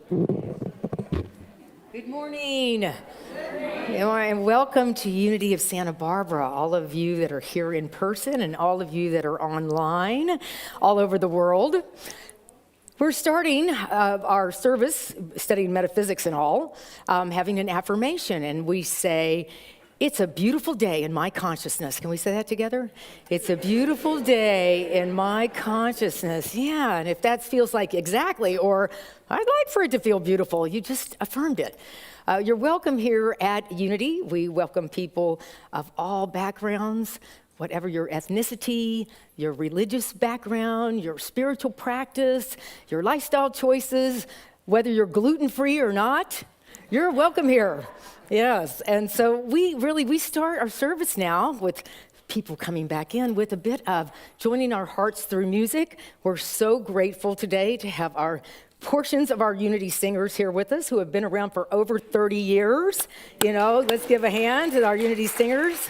Good morning. And welcome to Unity of Santa Barbara, all of you that are here in person and all of you that are online all over the world. We're starting our service, studying metaphysics and all, having an affirmation, and we say, "It's a beautiful day in my consciousness." Can we say that together? It's a beautiful day in my consciousness. Yeah, and if that feels like exactly, or I'd like for it to feel beautiful, you just affirmed it. You're welcome here at Unity. We welcome people of all backgrounds, whatever your ethnicity, your religious background, your spiritual practice, your lifestyle choices, whether you're gluten-free or not, you're welcome here. Yes, and so we start our service now with people coming back in with a bit of joining our hearts through music. We're so grateful today to have our portions of our Unity singers here with us who have been around for over 30 years. You know, let's give a hand to our Unity singers.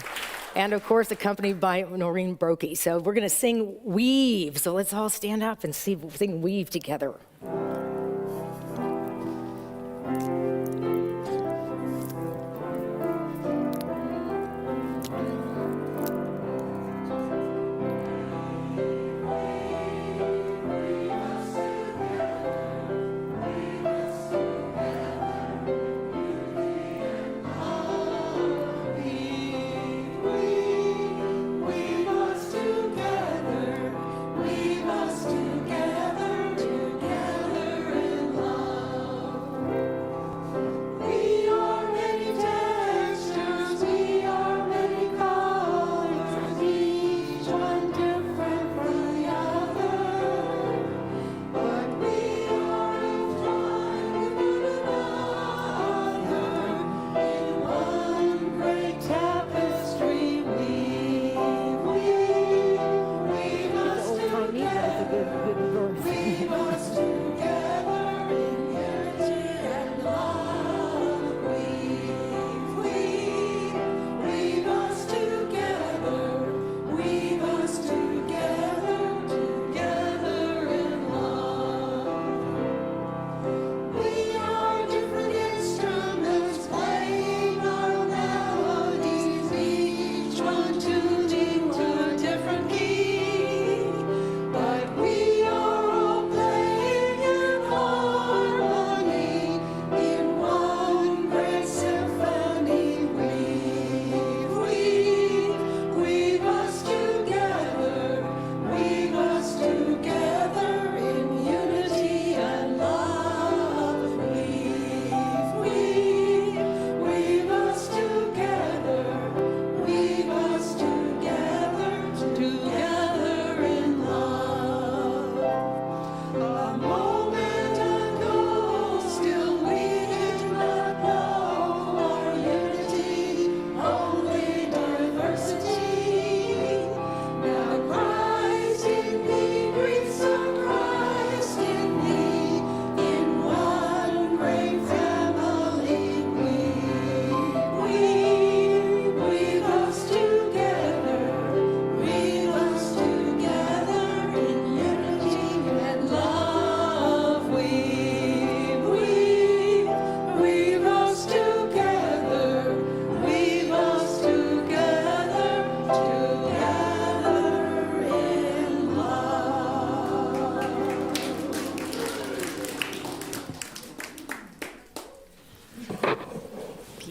And of course, accompanied by Noreen Brokey. So we're gonna sing Weave. So let's all stand up and sing Weave together.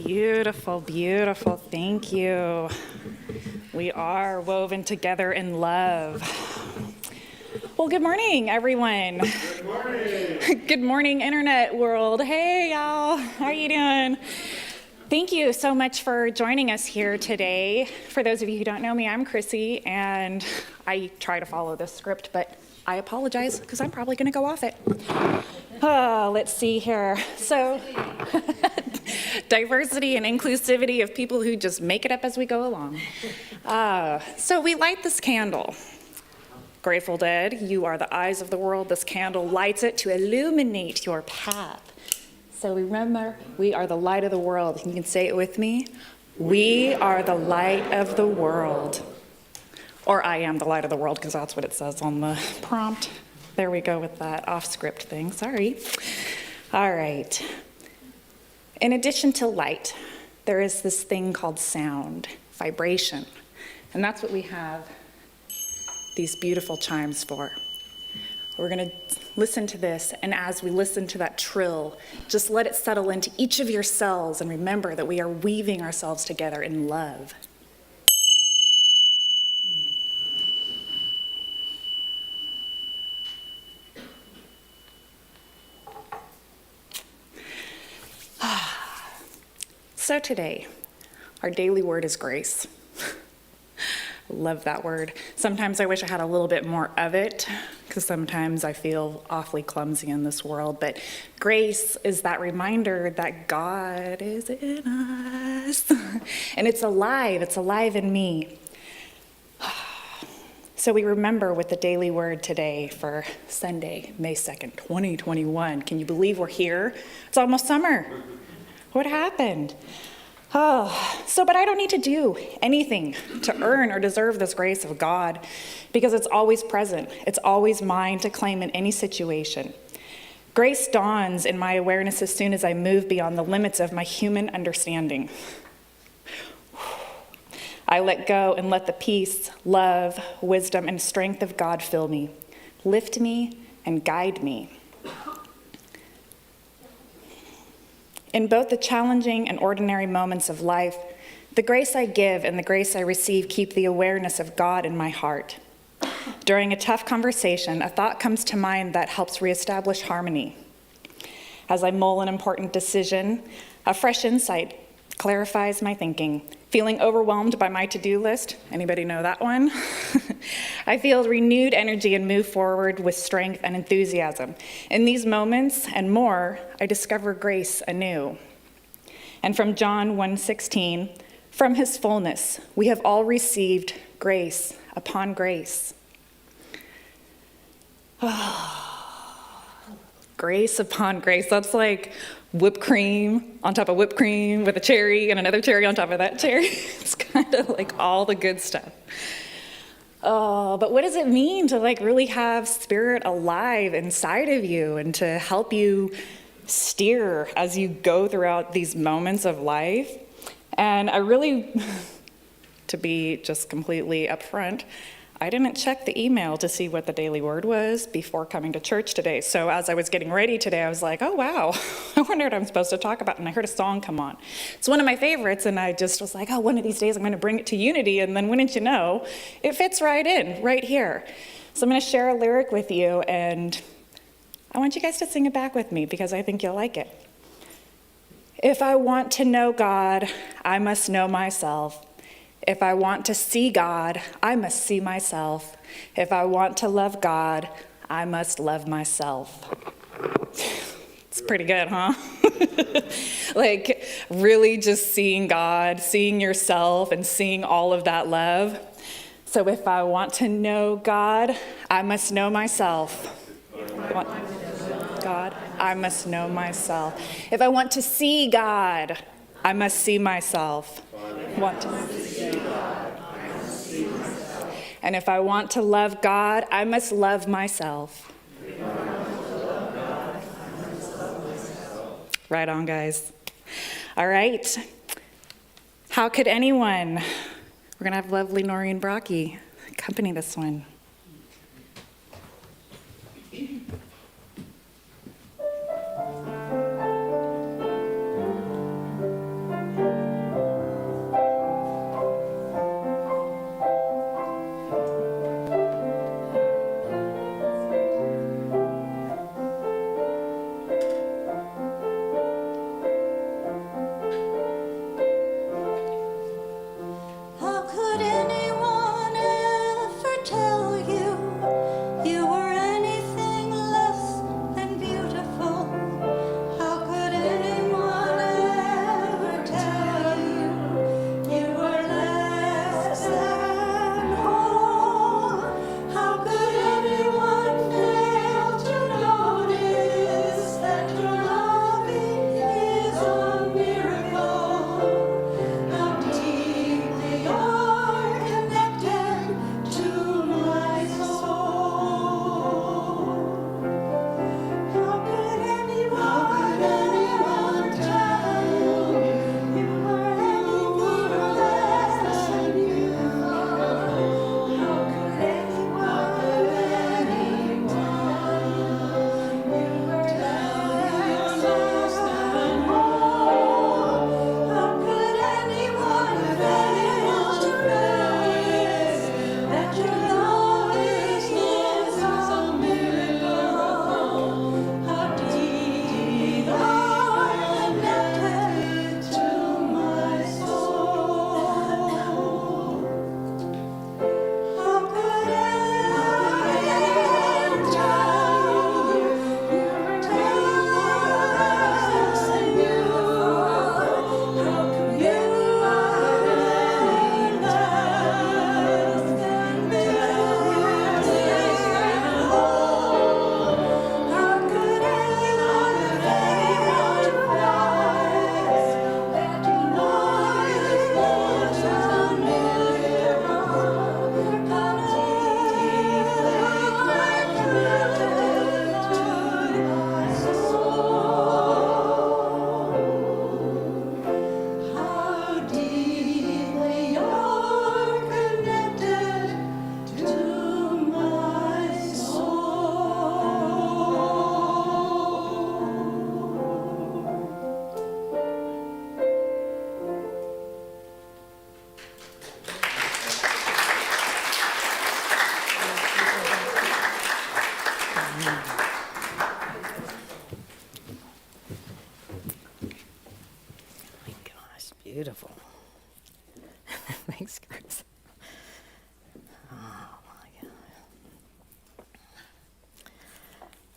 Beautiful, beautiful. Thank you. We are woven together in love. Well, good morning, everyone. Good morning. Good morning, internet world. Hey, y'all. How are you doing? Thank you so much for joining us here today. For those of you who don't know me, I'm Chrissy, and I try to follow this script, but I apologize because I'm probably going to go off it. Let's see here. So, diversity and inclusivity of people who just make it up as we go along. So we light this candle. Grateful Dead, you are the eyes of the world. This candle lights it to illuminate your path. So remember, we are the light of the world. You can say it with me. We are the light of the world. Or I am the light of the world, because that's what it says on the prompt. There we go with that off-script thing, sorry. All right. In addition to light, there is this thing called sound, vibration. And that's what we have these beautiful chimes for. We're going to listen to this, and as we listen to that trill, just let it settle into each of your cells and remember that we are weaving ourselves together in love. So today, our daily word is grace. Love that word. Sometimes I wish I had a little bit more of it, because sometimes I feel awfully clumsy in this world. But grace is that reminder that God is in us. And it's alive in me. So we remember with the daily word today for Sunday, May 2nd, 2021. Can you believe we're here? It's almost summer. What happened? But I don't need to do anything to earn or deserve this grace of God, because it's always present. It's always mine to claim in any situation. Grace dawns in my awareness as soon as I move beyond the limits of my human understanding. I let go and let the peace, love, wisdom, and strength of God fill me, lift me, and guide me. In both the challenging and ordinary moments of life, the grace I give and the grace I receive keep the awareness of God in my heart. During a tough conversation, a thought comes to mind that helps reestablish harmony. As I mull an important decision, a fresh insight clarifies my thinking. Feeling overwhelmed by my to-do list, anybody know that one? I feel renewed energy and move forward with strength and enthusiasm. In these moments and more, I discover grace anew. And from John 1:16, from his fullness, we have all received grace upon grace. Grace upon grace, that's like whipped cream on top of whipped cream with a cherry and another cherry on top of that cherry. It's kind of like all the good stuff. Oh, but what does it mean to really have spirit alive inside of you and to help you steer as you go throughout these moments of life? And I really, to be just completely upfront, I didn't check the email to see what the daily word was before coming to church today. So as I was getting ready today, I was like, oh, wow, I wonder what I'm supposed to talk about. And I heard a song come on. It's one of my favorites, and I just was like, oh, one of these days I'm going to bring it to Unity. And then wouldn't you know, it fits right in, right here. So I'm going to share a lyric with you, and I want you guys to sing it back with me because I think you'll like it. If I want to know God, I must know myself. If I want to see God, I must see myself. If I want to love God, I must love myself. It's pretty good, huh? Really just seeing God, seeing yourself, and seeing all of that love. So if I want to know God, I must know myself. God, I must know myself. If I want to see God, I must see myself. And if I want to love God, I must love myself. Right on, guys. All right. How could anyone? We're going to have lovely Noreen Brocky accompany this one. How could anyone ever tell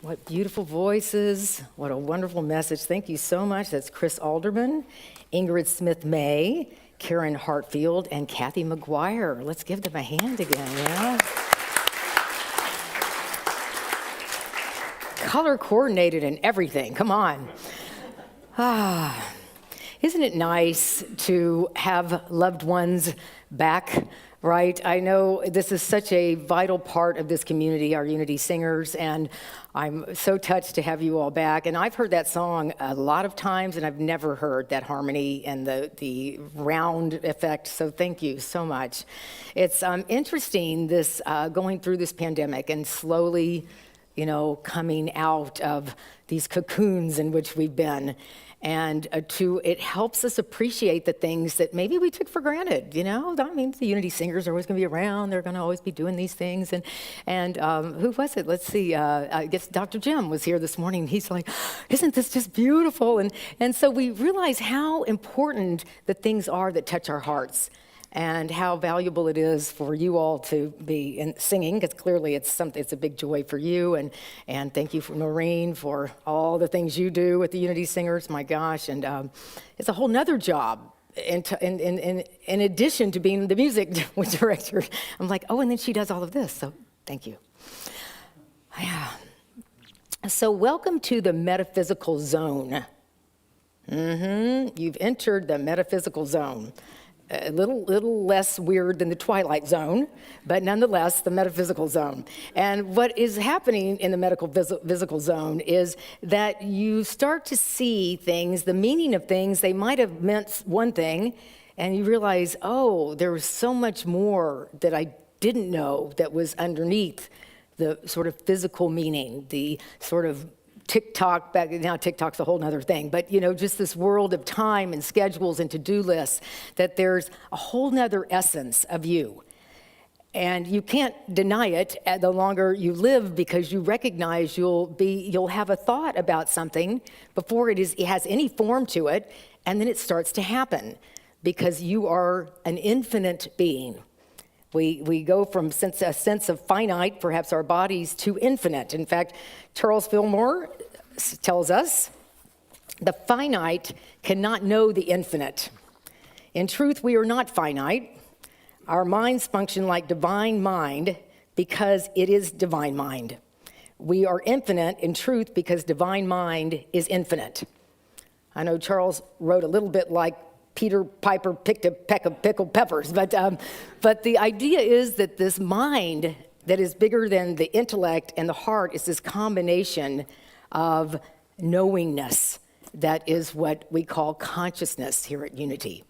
What beautiful voices. What a wonderful message. Thank you so much. That's Chris Alderman, Ingrid Smith-May, Karen Hartfield, and Kathy McGuire. Let's give them a hand again, yeah? Color coordinated and everything. Come on. Isn't it nice to have loved ones back, right? I know this is such a vital part of this community, our Unity singers, and I'm so touched to have you all back. And I've heard that song a lot of times, and I've never heard that harmony and the round effect, so thank you so much. It's interesting, this going through this pandemic and slowly, coming out of these cocoons in which we've been. And it helps us appreciate the things that maybe we took for granted, I mean, the Unity singers are always going to be around. They're going to always be doing these things. And who was it? Let's see. I guess Dr. Jim was here this morning. He's like, isn't this just beautiful? And so we realize how important the things are that touch our hearts, and how valuable it is for you all to be singing, because clearly it's a big joy for you. And thank you for Noreen for all the things you do with the Unity Singers. My gosh, and it's a whole nother job. In addition to being the music director, I'm like, oh, and then she does all of this. So thank you. Yeah. So welcome to the metaphysical zone. You've entered the metaphysical zone. A little less weird than the Twilight Zone, but nonetheless, the metaphysical zone. And what is happening in the physical zone is that you start to see things, the meaning of things. They might have meant one thing, and you realize, oh, there was so much more that I didn't know that was underneath the sort of physical meaning, the sort of TikTok, now TikTok's a whole nother thing, but just this world of time and schedules and to-do lists, that there's a whole nother essence of you. And you can't deny it the longer you live, because you recognize you'll have a thought about something before it has any form to it, and then it starts to happen, because you are an infinite being. We go from a sense of finite, perhaps our bodies, to infinite. In fact, Charles Fillmore tells us, the finite cannot know the infinite. In truth, we are not finite. Our minds function like divine mind because it is divine mind. We are infinite in truth because divine mind is infinite. I know Charles wrote a little bit like Peter Piper picked a peck of pickled peppers, but the idea is that this mind that is bigger than the intellect and the heart is this combination of knowingness that is what we call consciousness here at Unity.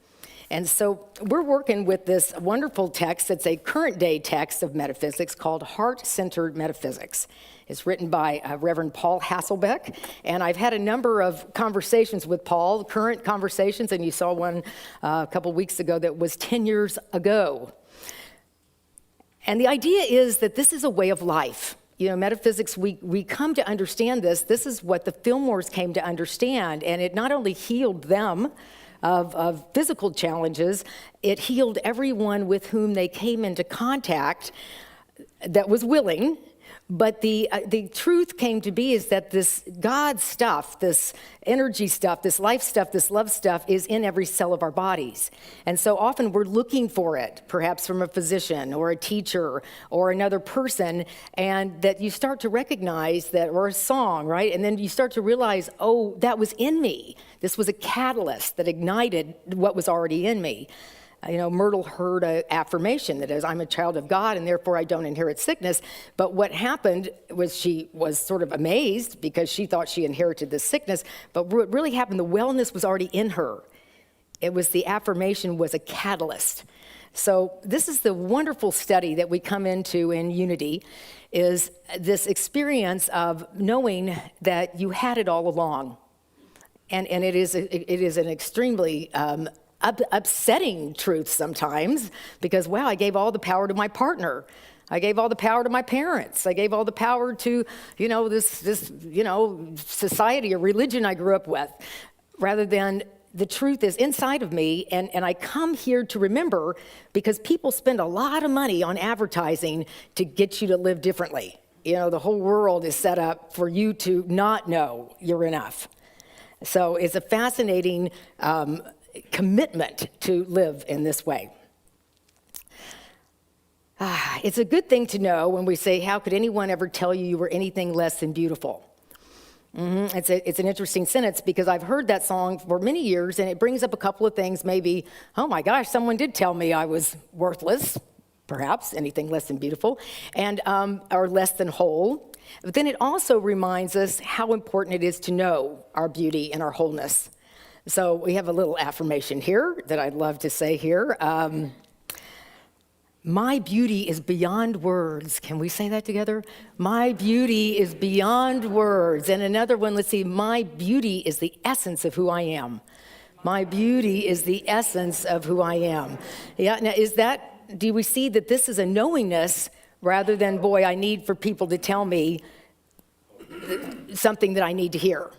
And so we're working with this wonderful text that's a current day text of metaphysics called Heart-Centered Metaphysics. It's written by Reverend Paul Hasselbeck, and I've had a number of conversations with Paul, current conversations, and you saw one a couple weeks ago that was 10 years ago. And the idea is that this is a way of life. Metaphysics, we come to understand this. This is what the Fillmores came to understand, and it not only healed them of physical challenges, it healed everyone with whom they came into contact that was willing. But the truth came to be is that this God stuff, this energy stuff, this life stuff, this love stuff is in every cell of our bodies. And so often we're looking for it, perhaps from a physician or a teacher or another person, and that you start to recognize that, or a song, right? And then you start to realize, oh, that was in me. This was a catalyst that ignited what was already in me. Myrtle heard an affirmation that is, I'm a child of God and therefore I don't inherit sickness. But what happened was she was sort of amazed because she thought she inherited this sickness. But what really happened, the wellness was already in her. It was the affirmation was a catalyst. So this is the wonderful study that we come into in Unity, is this experience of knowing that you had it all along. And it is an extremely upsetting truth sometimes, because, wow, I gave all the power to my partner. I gave all the power to my parents. I gave all the power to, this society or religion I grew up with, rather than the truth is inside of me. And I come here to remember, because people spend a lot of money on advertising to get you to live differently. The whole world is set up for you to not know you're enough. So it's a fascinating commitment to live in this way. It's a good thing to know when we say, how could anyone ever tell you you were anything less than beautiful? It's an interesting sentence because I've heard that song for many years, and it brings up a couple of things. Maybe, oh my gosh, someone did tell me I was worthless, perhaps anything less than beautiful, and or less than whole. But then it also reminds us how important it is to know our beauty and our wholeness. So we have a little affirmation here that I'd love to say here. My beauty is beyond words. Can we say that together? My beauty is beyond words. And another one, let's see, my beauty is the essence of who I am. My beauty is the essence of who I am. Yeah, now do we see that this is a knowingness rather than, boy, I need for people to tell me something that I need to hear?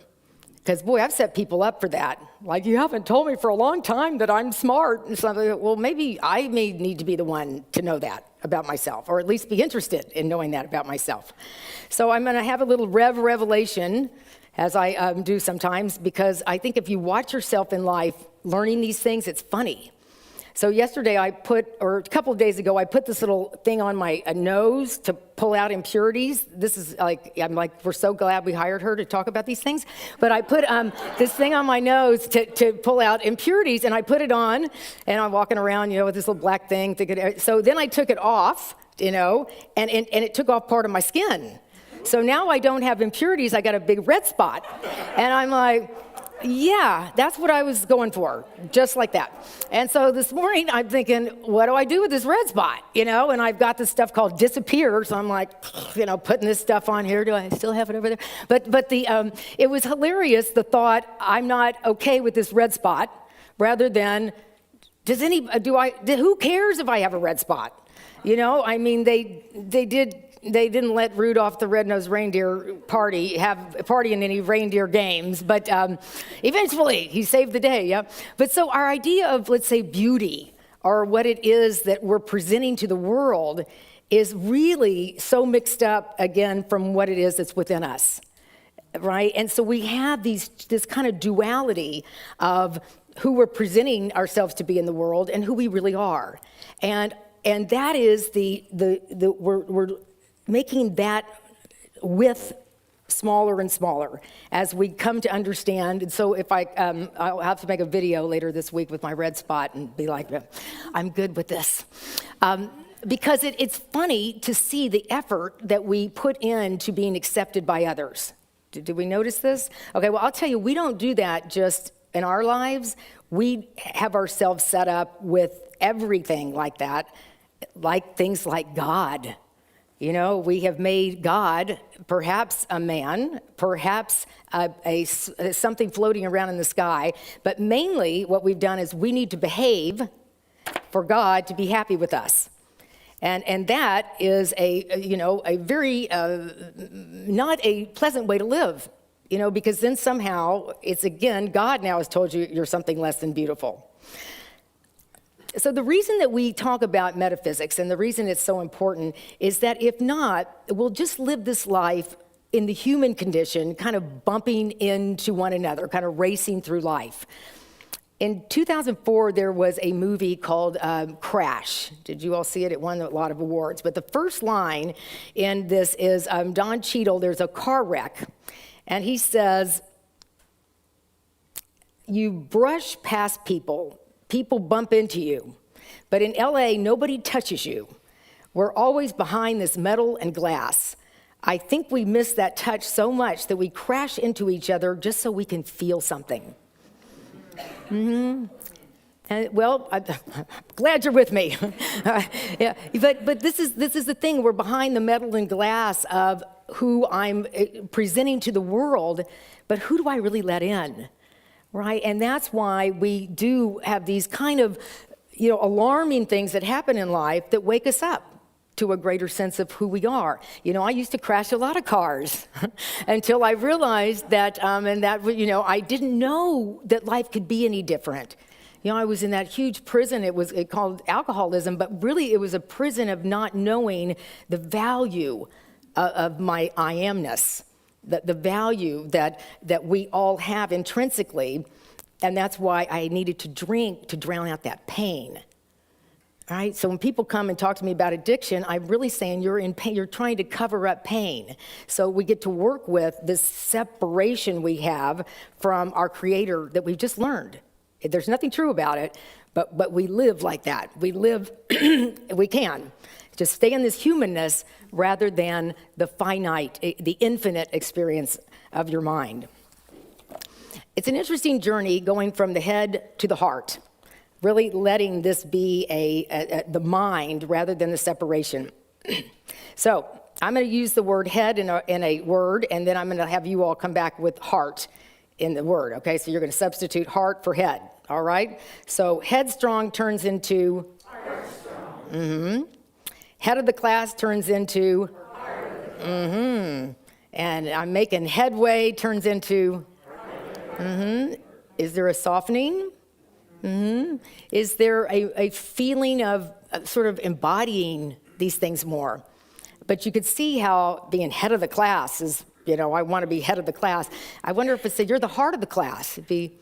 Because, boy, I've set people up for that. Like, you haven't told me for a long time that I'm smart. And something. Well, maybe I may need to be the one to know that about myself, or at least be interested in knowing that about myself. So I'm going to have a little revelation, as I do sometimes, because I think if you watch yourself in life learning these things, it's funny. So yesterday or a couple of days ago, I put this little thing on my nose to pull out impurities. This is I'm like, we're so glad we hired her to talk about these things. But I put this thing on my nose to pull out impurities, and I put it on, and I'm walking around, with this little black thing. So then I took it off, and it took off part of my skin. So now I don't have impurities, I got a big red spot. And I'm like, yeah, that's what I was going for, just like that. And so this morning, I'm thinking, what do I do with this red spot? And I've got this stuff called Disappear, so I'm like, putting this stuff on here. Do I still have it over there? But it was hilarious, the thought, I'm not okay with this red spot, rather than, who cares if I have a red spot? I mean, they didn't let Rudolph the Red-Nosed Reindeer have a party in any reindeer games, but eventually he saved the day, yeah? But so our idea of, let's say, beauty, or what it is that we're presenting to the world, is really so mixed up, again, from what it is that's within us, right? And so we have this kind of duality of who we're presenting ourselves to be in the world and who we really are. And that is we're making that width smaller and smaller as we come to understand. And so if I'll have to make a video later this week with my red spot and be like, I'm good with this. Because it's funny to see the effort that we put into being accepted by others. Did we notice this? Okay, well, I'll tell you, we don't do that just in our lives. We have ourselves set up with everything like that, like things like God. We have made God perhaps a man, perhaps something floating around in the sky, but mainly what we've done is we need to behave for God to be happy with us. And that is a very not a pleasant way to live, because then somehow it's, again, God now has told you you're something less than beautiful. So the reason that we talk about metaphysics, and the reason it's so important, is that if not, we'll just live this life in the human condition, kind of bumping into one another, kind of racing through life. In 2004, there was a movie called Crash. Did you all see it? It won a lot of awards. But the first line in this is Don Cheadle. There's a car wreck, and he says, you brush past people bump into you, but in LA, nobody touches you. We're always behind this metal and glass. I think we miss that touch so much that we crash into each other just so we can feel something. Mm-hmm. And, well, I'm glad you're with me. Yeah, but this is the thing. We're behind the metal and glass of who I'm presenting to the world, but who do I really let in? Right, and that's why we do have these kind of, alarming things that happen in life that wake us up to a greater sense of who we are. I used to crash a lot of cars until I realized that, I didn't know that life could be any different. I was in that huge prison. It called alcoholism, but really it was a prison of not knowing the value of my I amness, the value that we all have intrinsically, and that's why I needed to drink to drown out that pain. Right? So when people come and talk to me about addiction, I'm really saying you're in pain, you're trying to cover up pain. So we get to work with this separation we have from our Creator that we've just learned. There's nothing true about it, but we live like that. We live, we can just stay in this humanness rather than the finite, the infinite experience of your mind. It's an interesting journey going from the head to the heart. Really letting this be the mind rather than the separation. So I'm going to use the word head in a word, and then I'm going to have you all come back with heart in the word, okay? So you're going to substitute heart for head, all right? So headstrong turns into? Heartstrong. Mm-hmm. Head of the class turns into? Mm-hmm. And I'm making headway turns into? Mm-hmm. Is there a softening? Mm-hmm. Is there a feeling of sort of embodying these things more? But you could see how being head of the class is, I want to be head of the class. I wonder if it said, you're the heart of the class. It'd be,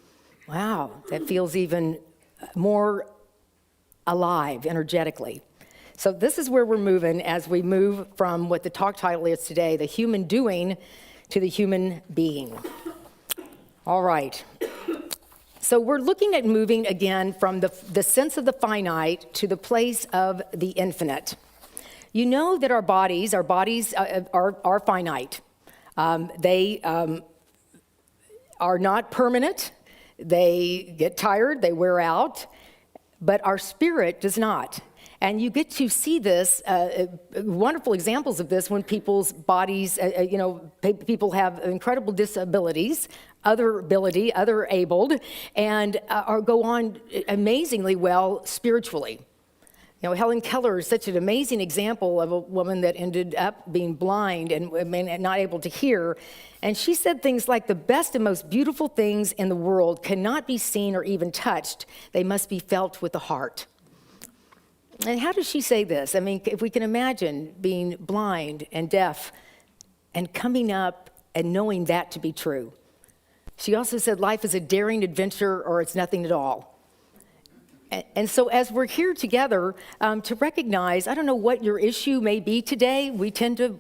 wow, that feels even more alive energetically. So this is where we're moving as we move from what the talk title is today, the human doing to the human being. All right. So we're looking at moving again from the sense of the finite to the place of the infinite. You know that our bodies are finite. They are not permanent. They get tired, they wear out, but our spirit does not. And you get to see this, wonderful examples of this when people's bodies, people have incredible disabilities, other abled, and go on amazingly well spiritually. Helen Keller is such an amazing example of a woman that ended up being blind and not able to hear. And she said things like, the best and most beautiful things in the world cannot be seen or even touched. They must be felt with the heart. And how does she say this? I mean, if we can imagine being blind and deaf and coming up and knowing that to be true. She also said life is a daring adventure or it's nothing at all. And so as we're here together to recognize, I don't know what your issue may be today. We tend to,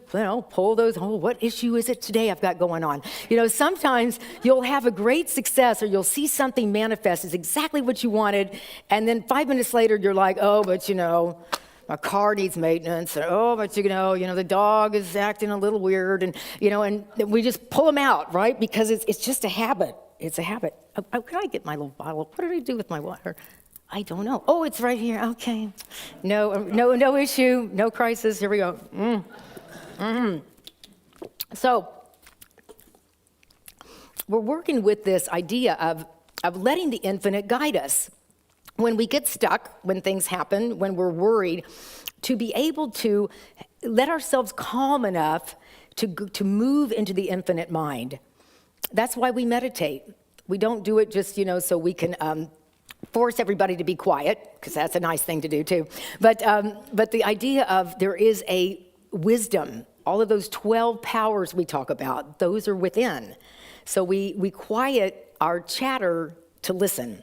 pull those, what issue is it today I've got going on? Sometimes you'll have a great success or you'll see something manifest as exactly what you wanted. And then 5 minutes later, you're like, but my car needs maintenance. Or, but the dog is acting a little weird. And, and we just pull them out, right? Because it's just a habit. It's a habit. Oh, can I get my little bottle? What did I do with my water? I don't know. Oh, it's right here. Okay. No issue, no crisis. Here we go. So we're working with this idea of letting the infinite guide us. When we get stuck, when things happen, when we're worried, to be able to let ourselves calm enough to move into the infinite mind. That's why we meditate. We don't do it just, so we can force everybody to be quiet, because that's a nice thing to do too. But the idea of there is a wisdom, all of those 12 powers we talk about, those are within. So we quiet our chatter to listen.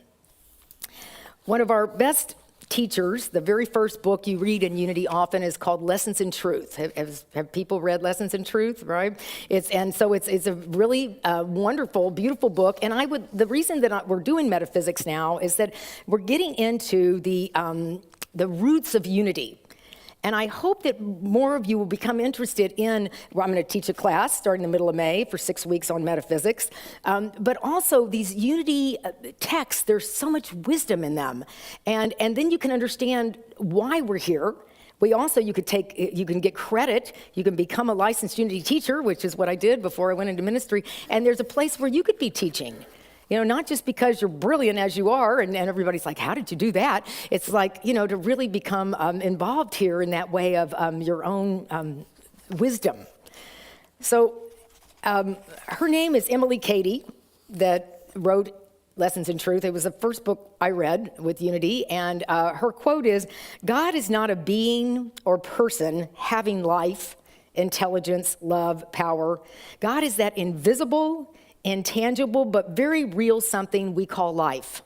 One of our best teachers, the very first book you read in Unity often is called Lessons in Truth. Have people read Lessons in Truth, right? It's a really wonderful, beautiful book. And the reason that we're doing metaphysics now is that we're getting into the roots of unity. And I hope that more of you will become interested in, I'm going to teach a class starting in the middle of May for 6 weeks on metaphysics, but also these unity texts, there's so much wisdom in them. And then you can understand why we're here. You can get credit, you can become a licensed unity teacher, which is what I did before I went into ministry, and there's a place where you could be teaching. Not just because you're brilliant as you are, and everybody's like, how did you do that? It's like, to really become involved here in that way of your own wisdom. So her name is Emily Cady, that wrote Lessons in Truth. It was the first book I read with Unity, and her quote is, God is not a being or person having life intelligence, love, power. God is that invisible, intangible, but very real something we call life.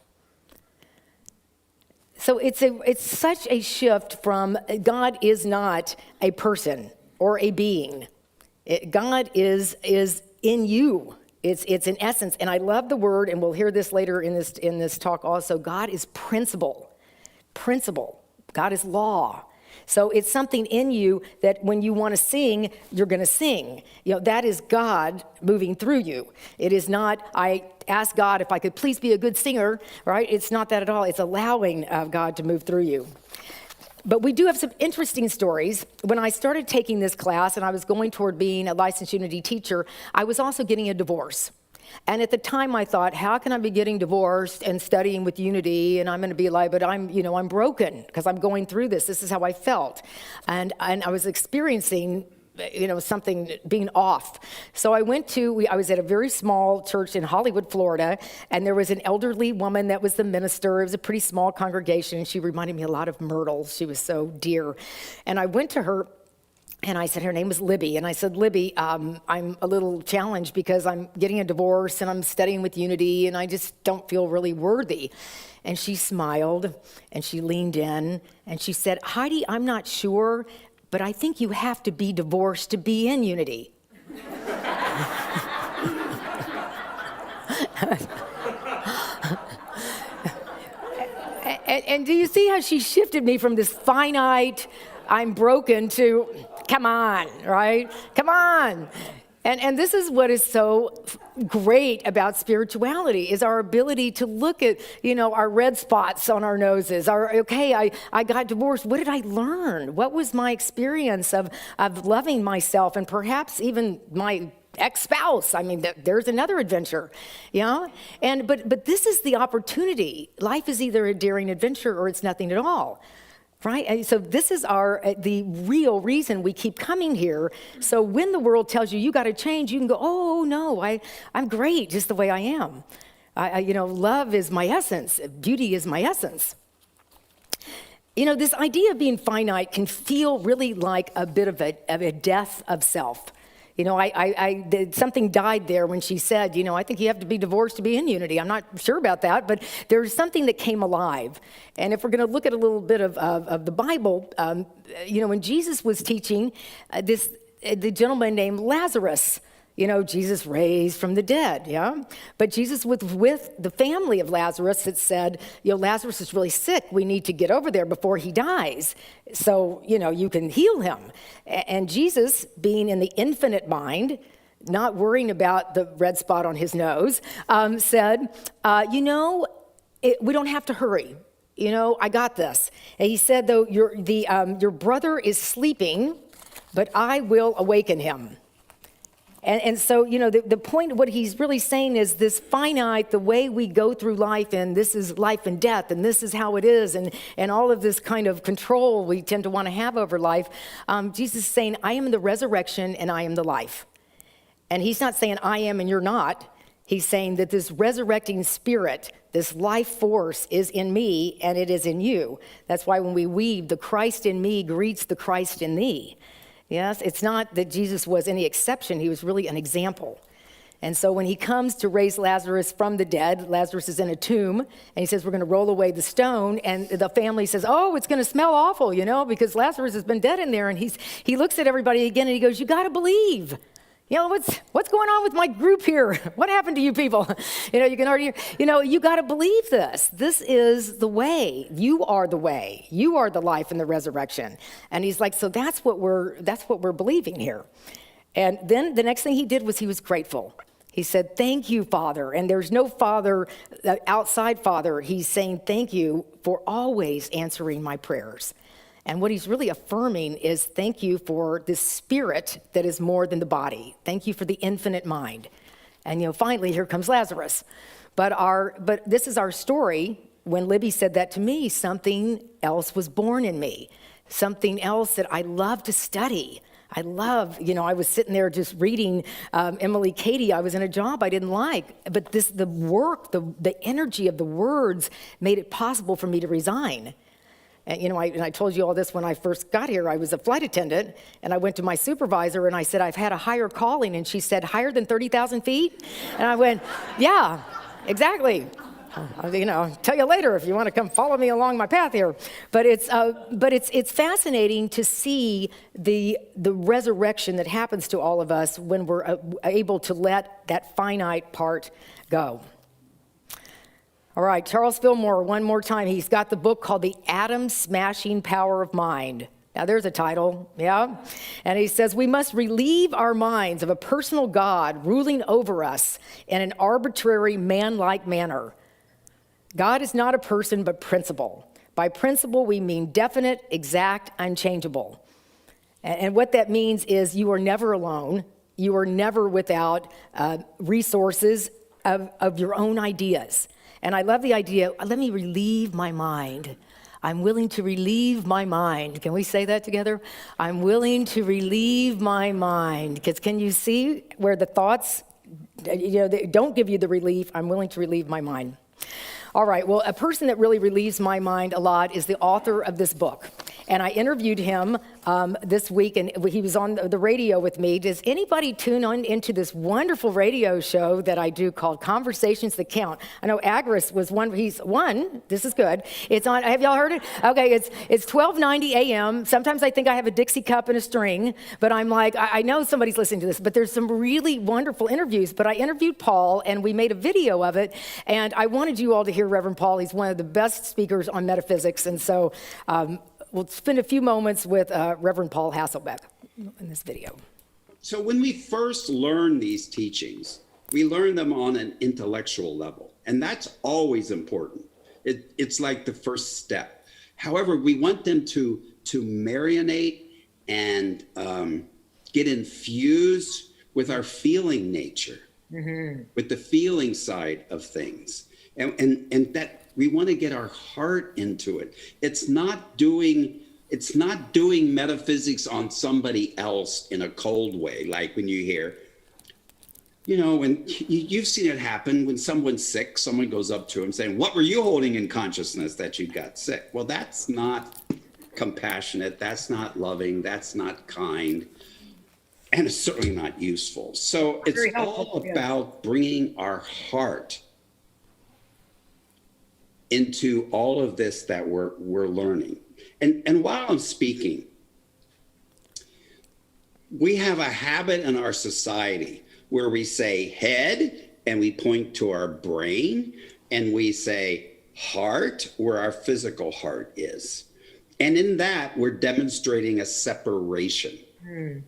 So it's such a shift from God is not a person or a being. God is in you. It's in essence. And I love the word, and we'll hear this later in this talk also. God is principle. Principle. God is law. So it's something in you that when you want to sing, you're going to sing. That is God moving through you. It is not, I asked God if I could please be a good singer, right? It's not that at all. It's allowing God to move through you. But we do have some interesting stories. When I started taking this class and I was going toward being a licensed Unity teacher, I was also getting a divorce. And at the time I thought, how can I be getting divorced and studying with Unity? And I'm going to be like, but I'm broken because I'm going through this. This is how I felt. And I was experiencing something being off. So I was at a very small church in Hollywood, Florida, and there was an elderly woman that was the minister. It was a pretty small congregation. She reminded me a lot of Myrtle. She was so dear. And I went to her, and I said, her name was Libby. And I said, Libby, I'm a little challenged because I'm getting a divorce and I'm studying with Unity and I just don't feel really worthy. And she smiled and she leaned in and she said, Heidi, I'm not sure, but I think you have to be divorced to be in Unity. And do you see how she shifted me from this finite, I'm broken, to come on, right? Come on. And this is what is so great about spirituality, is our ability to look at, our red spots on our noses. I got divorced. What did I learn? What was my experience of loving myself and perhaps even my ex-spouse? I mean, there's another adventure, But this is the opportunity. Life is either a daring adventure or it's nothing at all. Right? And so this is the real reason we keep coming here. So when the world tells you got to change, you can go, oh, no, I'm great just the way I am. Love is my essence. Beauty is my essence. This idea of being finite can feel really like a bit of a death of self. Something died there when she said, I think you have to be divorced to be in Unity. I'm not sure about that, but there's something that came alive. And if we're going to look at a little bit of the Bible, when Jesus was teaching, the gentleman named Lazarus, Jesus raised from the dead, But Jesus was with the family of Lazarus that said, Lazarus is really sick. We need to get over there before he dies. So, you can heal him. And Jesus, being in the infinite mind, not worrying about the red spot on his nose, said, we don't have to hurry. I got this. And he said, though, your brother is sleeping, but I will awaken him. And so, the point of what he's really saying is this finite, the way we go through life, and this is life and death, and this is how it is, and all of this kind of control we tend to want to have over life. Jesus is saying, I am the resurrection and I am the life. And he's not saying I am and you're not. He's saying that this resurrecting spirit, this life force is in me and it is in you. That's why when we weave, the Christ in me greets the Christ in thee. Yes, it's not that Jesus was any exception. He was really an example. And so when he comes to raise Lazarus from the dead, Lazarus is in a tomb, and he says, we're going to roll away the stone. And the family says, oh, it's going to smell awful, because Lazarus has been dead in there. And he looks at everybody again and he goes, you got to believe. What's going on with my group here? What happened to you people? You can already, you got to believe this. This is the way. You are the way. You are the life and the resurrection. And he's like, so that's what we're believing here. And then the next thing he did was he was grateful. He said, thank you, Father. And there's no Father, outside Father. He's saying, thank you for always answering my prayers. And what he's really affirming is thank you for this spirit that is more than the body. Thank you for the infinite mind. And finally, here comes Lazarus. But this is our story. When Libby said that to me, something else was born in me. Something else that I love to study. I was sitting there just reading Emily Cady. I was in a job I didn't like. But the work, the energy of the words made it possible for me to resign. And, and I told you all this when I first got here. I was a flight attendant, and I went to my supervisor, and I said, I've had a higher calling. And she said, higher than 30,000 feet? And I went, yeah, exactly. I'll tell you later if you want to come follow me along my path here. But it's fascinating to see the resurrection that happens to all of us when we're able to let that finite part go. All right, Charles Fillmore, one more time. He's got the book called The Atom-Smashing Power of Mind. Now, there's a title, yeah? And he says, we must relieve our minds of a personal God ruling over us in an arbitrary, man-like manner. God is not a person, but principle. By principle, we mean definite, exact, unchangeable. And what that means is you are never alone. You are never without resources of your own ideas. And I love the idea, let me relieve my mind. I'm willing to relieve my mind. Can we say that together? I'm willing to relieve my mind. Because can you see where the thoughts, they don't give you the relief? I'm willing to relieve my mind. All right, well, a person that really relieves my mind a lot is the author of this book. And I interviewed him this week, and he was on the radio with me. Does anybody tune on into this wonderful radio show that I do called Conversations That Count? I know Agris was one. He's one. This is good. It's on. Have y'all heard it? Okay, it's 12:90 a.m. Sometimes I think I have a Dixie cup and a string, but I'm like, I know somebody's listening to this. But there's some really wonderful interviews. But I interviewed Paul, and we made a video of it. And I wanted you all to hear Reverend Paul. He's one of the best speakers on metaphysics, and so. We'll spend a few moments with Reverend Paul Hasselbeck in this video. So when we first learn these teachings, we learn them on an intellectual level, and that's always important. It's like the first step. However, we want them to marinate and get infused with our feeling nature, with the feeling side of things, and that. We want to get our heart into it. It's not doing metaphysics on somebody else in a cold way, like when you hear, when you've seen it happen when someone's sick, someone goes up to him saying, what were you holding in consciousness that you got sick? Well, that's not compassionate, that's not loving, that's not kind, and it's certainly not useful. So it's all about bringing our heart into all of this that we're learning. And while I'm speaking, we have a habit in our society where we say head and we point to our brain, and we say heart where our physical heart is. And in that, we're demonstrating a separation.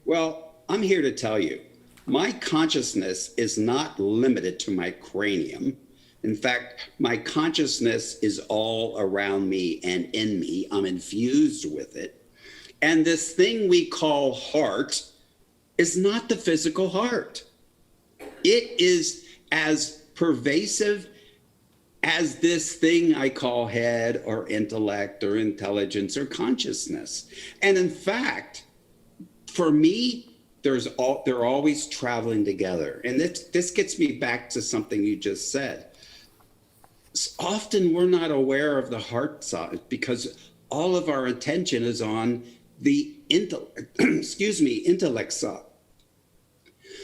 Well, I'm here to tell you, my consciousness is not limited to my cranium. In fact, my consciousness is all around me and in me. I'm infused with it. And this thing we call heart is not the physical heart. It is as pervasive as this thing I call head or intellect or intelligence or consciousness. And in fact, for me, they're always traveling together. And this gets me back to something you just said. Often we're not aware of the heart side because all of our attention is on the intellect side.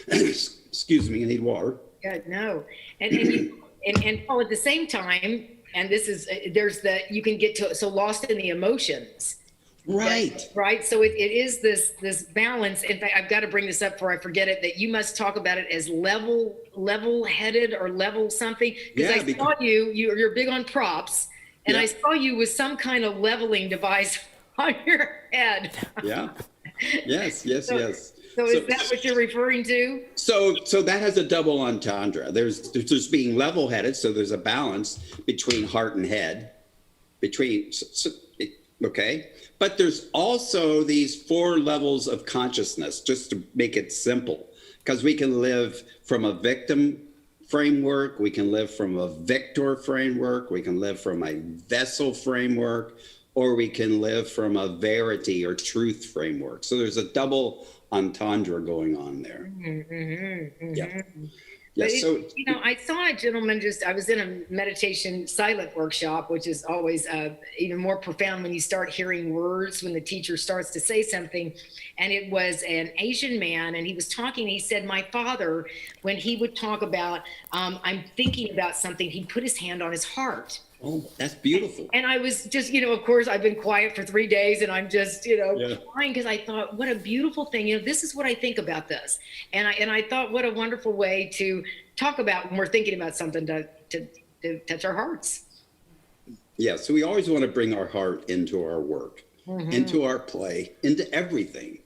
Excuse me, I need water. Yeah, no. And Paul, at the same time, and this is, you can get so lost in the emotions. Right. Right. So it is this balance. In fact, I've got to bring this up before I forget it, that you must talk about it as level-headed or level something. Because I saw you're big on props, and I saw you with some kind of leveling device on your head. Yeah. Yes. So is that what you're referring to? So that has a double entendre. There's being level-headed, so there's a balance between heart and head, okay? But there's also these 4 levels of consciousness, just to make it simple, because we can live from a victim framework, we can live from a victor framework, we can live from a vessel framework, or we can live from a verity or truth framework. So there's a double entendre going on there. Yeah. Yes. But So I saw a gentleman I was in a meditation silent workshop, which is always even more profound when you start hearing words, when the teacher starts to say something. And it was an Asian man, and he was talking. He said, my father, when he would talk about, I'm thinking about something, he'd put his hand on his heart. oh, that's beautiful. And I was just, of course, I've been quiet for 3 days, and I'm just, crying, because I thought, what a beautiful thing. This is what I think about this. And I thought, what a wonderful way to talk about when we're thinking about something to touch our hearts. Yeah. So we always want to bring our heart into our work, into our play, into everything.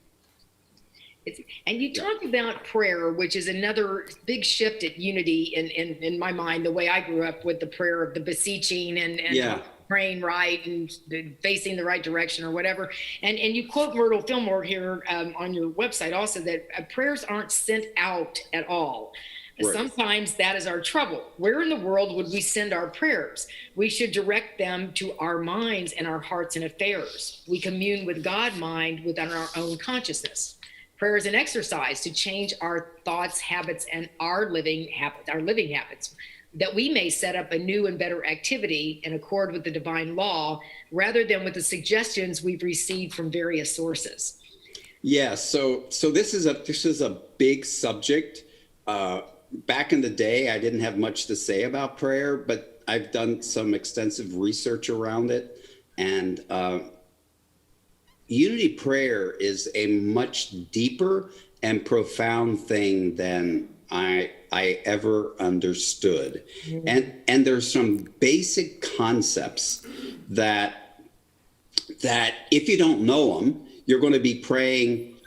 And you talk about prayer, which is another big shift at Unity in my mind, the way I grew up with the prayer of the beseeching and praying right and facing the right direction or whatever. And you quote Myrtle Fillmore here on your website also, that prayers aren't sent out at all. Right. Sometimes that is our trouble. Where in the world would we send our prayers? We should direct them to our minds and our hearts and affairs. We commune with God mind within our own consciousness. Prayer is an exercise to change our thoughts, habits, and our living habits, that we may set up a new and better activity in accord with the divine law, rather than with the suggestions we've received from various sources. Yeah. So this is a big subject. Back in the day, I didn't have much to say about prayer, but I've done some extensive research around it, and Unity prayer is a much deeper and profound thing than I ever understood. Mm-hmm. And there's some basic concepts that if you don't know them, you're going to be praying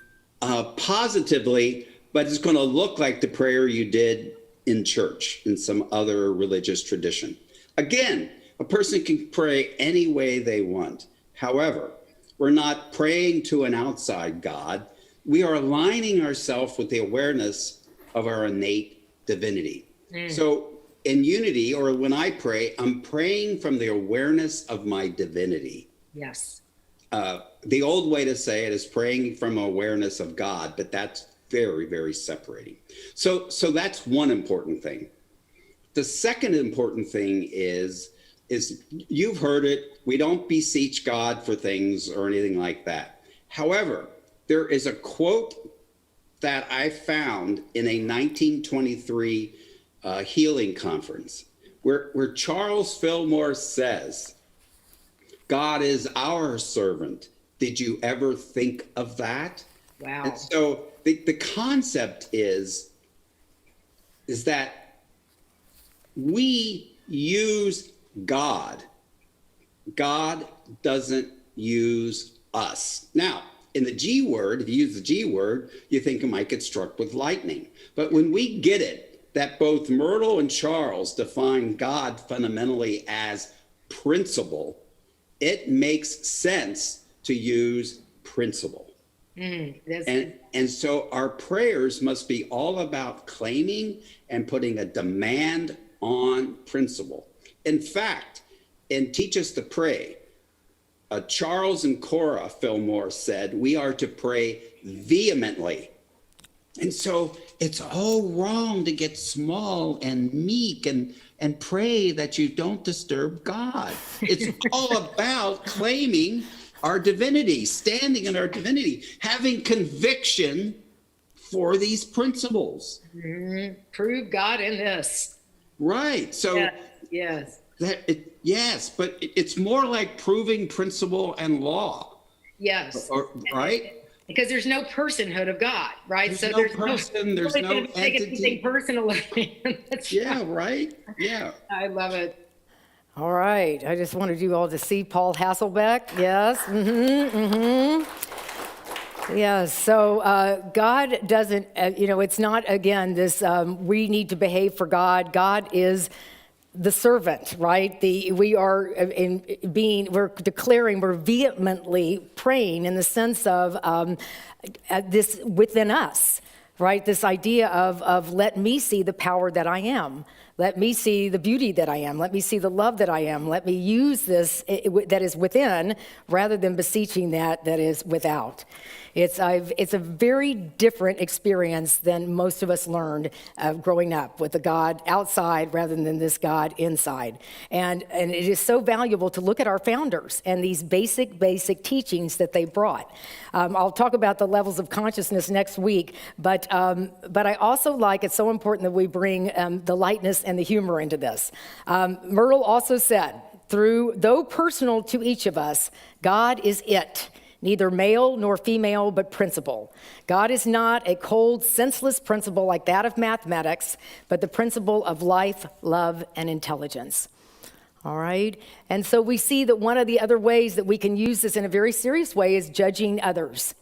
positively, but it's going to look like the prayer you did in church, in some other religious tradition. Again, a person can pray any way they want. However, we're not praying to an outside God. We are aligning ourselves with the awareness of our innate divinity. So in Unity, or when I pray, I'm praying from the awareness of my divinity. Yes. The old way to say it is praying from awareness of God, but that's very, very separating. So that's one important thing. The second important thing is you've heard it, we don't beseech God for things or anything like that. However, there is a quote that I found in a 1923 healing conference where Charles Fillmore says, God is our servant. Did you ever think of that? Wow. And so the concept is that we use God. God doesn't use us. Now, in the G word, if you use the G word, you think it might get struck with lightning. But when we get it, that both Myrtle and Charles define God fundamentally as principle, it makes sense to use principle. And so our prayers must be all about claiming and putting a demand on principle. In fact, in Teach Us to Pray, Charles and Cora Fillmore said, we are to pray vehemently. And so it's all wrong to get small and meek and pray that you don't disturb God. It's all about claiming our divinity, standing in our divinity, having conviction for these principles. Mm-hmm. Prove God in this. Right. So yes. Yes, but it's more like proving principle and law. Yes. Right? Because there's no personhood of God, right? There's no person, there's no entity. Personally. Right? Yeah. I love it. All right. I just wanted you all to see Paul Hasselbeck. Yes. Yes. So God doesn't, it's not, again, this we need to behave for God. God is the servant, right? We're declaring, we're vehemently praying in the sense of this within us, right? This idea of let me see the power that I am. Let me see the beauty that I am. Let me see the love that I am. Let me use this that is within rather than beseeching that is without. It's a very different experience than most of us learned growing up with the God outside rather than this God inside. And it is so valuable to look at our founders and these basic teachings that they brought. I'll talk about the levels of consciousness next week, but I also it's so important that we bring the lightness and the humor into this. Myrtle also said, though personal to each of us, God is it. Neither male nor female, but principle. God is not a cold, senseless principle like that of mathematics, but the principle of life, love, and intelligence. All right? And so we see that one of the other ways that we can use this in a very serious way is judging others.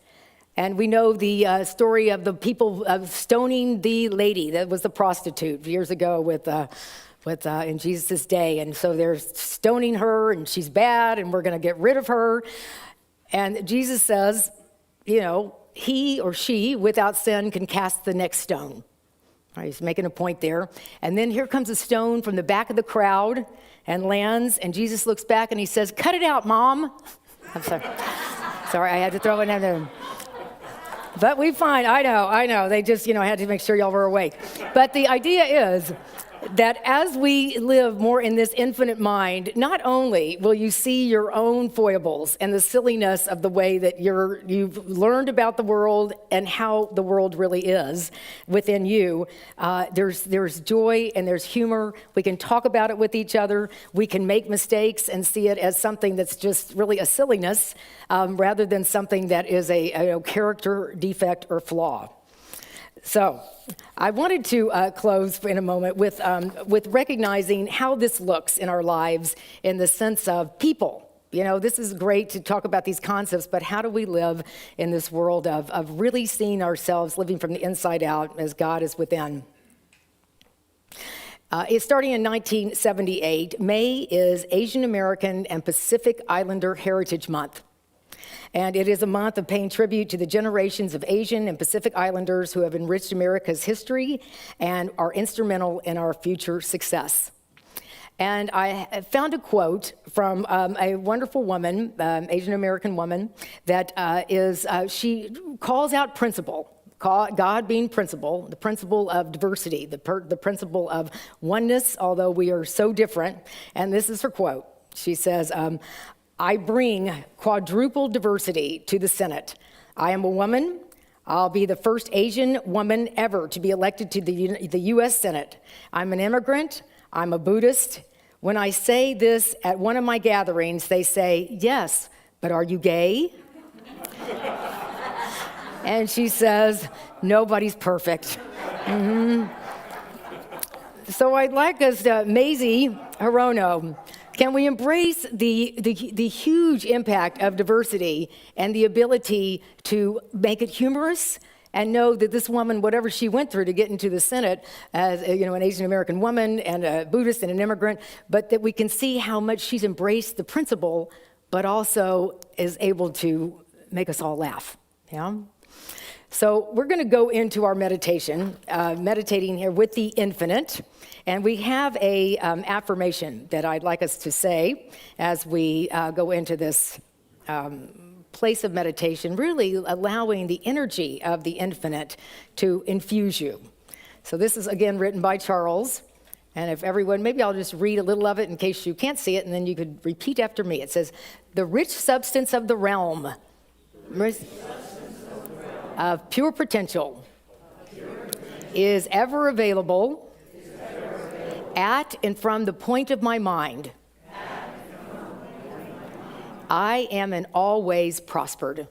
And we know the story of the people stoning the lady that was the prostitute years ago in Jesus' day. And so they're stoning her, and she's bad, and we're going to get rid of her. And Jesus says, he or she without sin can cast the next stone. Right, he's making a point there. And then here comes a stone from the back of the crowd and lands, and Jesus looks back and he says, "Cut it out, Mom." I'm sorry. Sorry, I had to throw it in there. But we find, I know. They just, had to make sure y'all were awake. But the idea is that as we live more in this infinite mind, not only will you see your own foibles and the silliness of the way that you've learned about the world and how the world really is within you, there's joy and there's humor. We can talk about it with each other. We can make mistakes and see it as something that's just really a silliness rather than something that is a character defect or flaw. So I wanted to close in a moment with recognizing how this looks in our lives in the sense of people. This is great to talk about these concepts, but how do we live in this world of really seeing ourselves living from the inside out as God is within? It's starting in 1978. May is Asian American and Pacific Islander Heritage Month. And it is a month of paying tribute to the generations of Asian and Pacific Islanders who have enriched America's history and are instrumental in our future success. And I found a quote from a wonderful woman, Asian American woman, that she calls out principle. God being principle, the principle of diversity, the principle of oneness, although we are so different. And this is her quote. She says, "I bring quadruple diversity to the Senate. I am a woman. I'll be the first Asian woman ever to be elected to the U.S. Senate. I'm an immigrant. I'm a Buddhist. When I say this at one of my gatherings, they say, 'Yes, but are you gay?'" And she says, "Nobody's perfect." Mm-hmm. So I'd like us to, Maisie Hirono, can we embrace the huge impact of diversity and the ability to make it humorous and know that this woman, whatever she went through to get into the Senate as an Asian American woman and a Buddhist and an immigrant, but that we can see how much she's embraced the principle, but also is able to make us all laugh. Yeah. So we're going to go into our meditation, meditating here with the infinite. And we have a affirmation that I'd like us to say as we go into this place of meditation, really allowing the energy of the infinite to infuse you. So this is, again, written by Charles. And if everyone, maybe I'll just read a little of it in case you can't see it, and then you could repeat after me. It says, "The rich substance of the realm of pure potential is ever available at and from the point of my mind. I am and always prospered."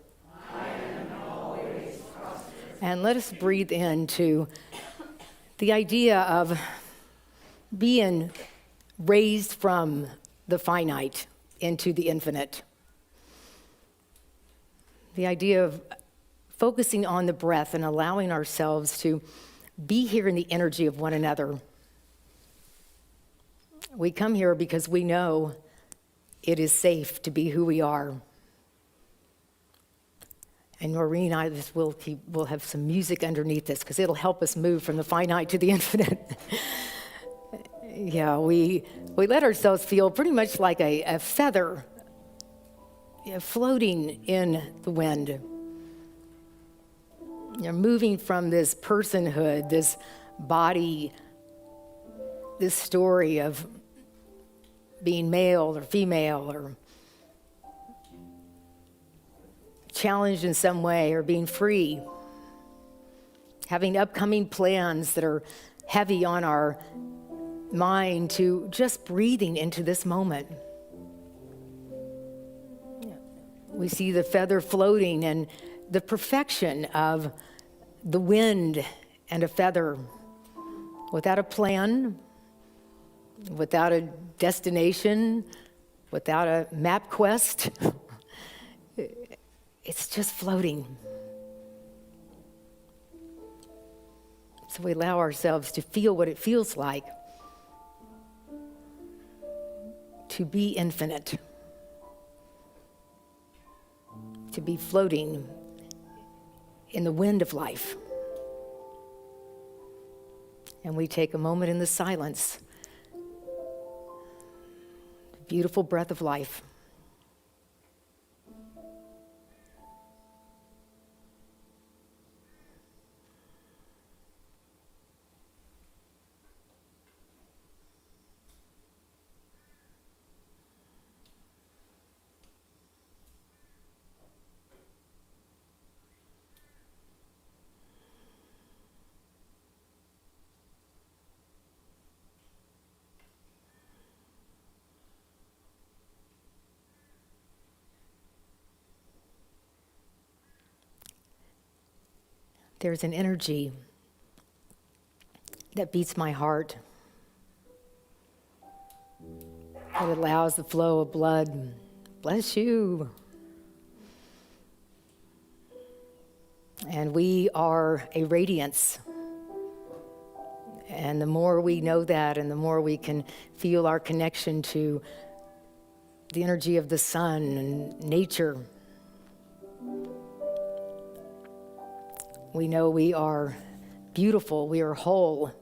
And let us breathe into the idea of being raised from the finite into the infinite. The idea of focusing on the breath and allowing ourselves to be here in the energy of one another. We come here because we know it is safe to be who we are. And Maureen and I we'll have some music underneath this because it'll help us move from the finite to the infinite. Yeah, we let ourselves feel pretty much like a feather, floating in the wind. You're moving from this personhood, this body, this story of being male or female or challenged in some way or being free, having upcoming plans that are heavy on our mind, to just breathing into this moment. We see the feather floating and the perfection of the wind and a feather, without a plan, without a destination, without a map quest. It's just floating. So we allow ourselves to feel what it feels like to be infinite, to be floating in the wind of life. And we take a moment in the silence, the beautiful breath of life. There's an energy that beats my heart, that allows the flow of blood. Bless you. And we are a radiance. And the more we know that, and the more we can feel our connection to the energy of the sun and nature, we know we are beautiful, we are whole.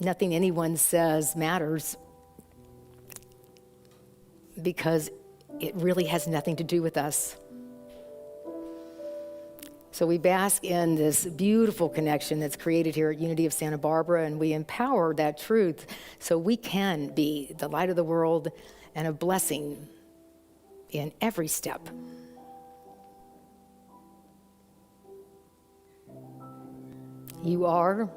Nothing anyone says matters, because it really has nothing to do with us. So we bask in this beautiful connection that's created here at Unity of Santa Barbara, and we empower that truth so we can be the light of the world and a blessing in every step. You are